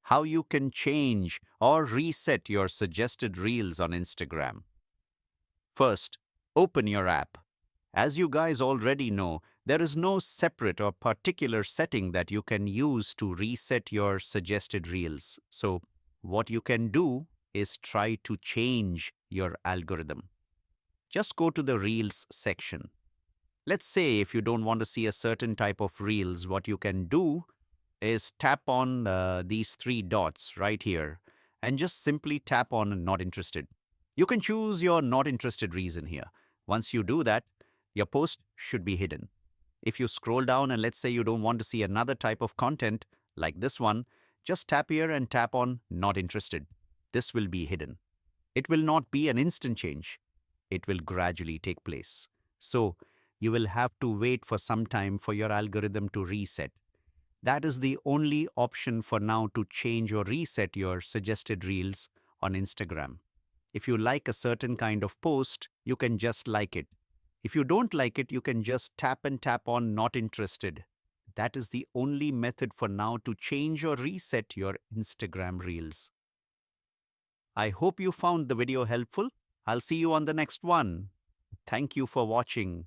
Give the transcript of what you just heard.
how you can change or reset your suggested reels on Instagram. First, open your app. As you guys already know, there is no separate or particular setting that you can use to reset your suggested reels. So, what you can do is try to change your algorithm. Just go to the Reels section. Let's say if you don't want to see a certain type of Reels, what you can do is tap on these three dots right here and just simply tap on not interested. You can choose your not interested reason here. Once you do that, your post should be hidden. If you scroll down and let's say you don't want to see another type of content like this one, just tap here and tap on not interested. This will be hidden. It will not be an instant change. It will gradually take place. So you will have to wait for some time for your algorithm to reset. That is the only option for now to change or reset your suggested reels on Instagram. If you like a certain kind of post, you can just like it. If you don't like it, you can just tap and tap on not interested. That is the only method for now to change or reset your Instagram reels. I hope you found the video helpful. I'll see you on the next one. Thank you for watching.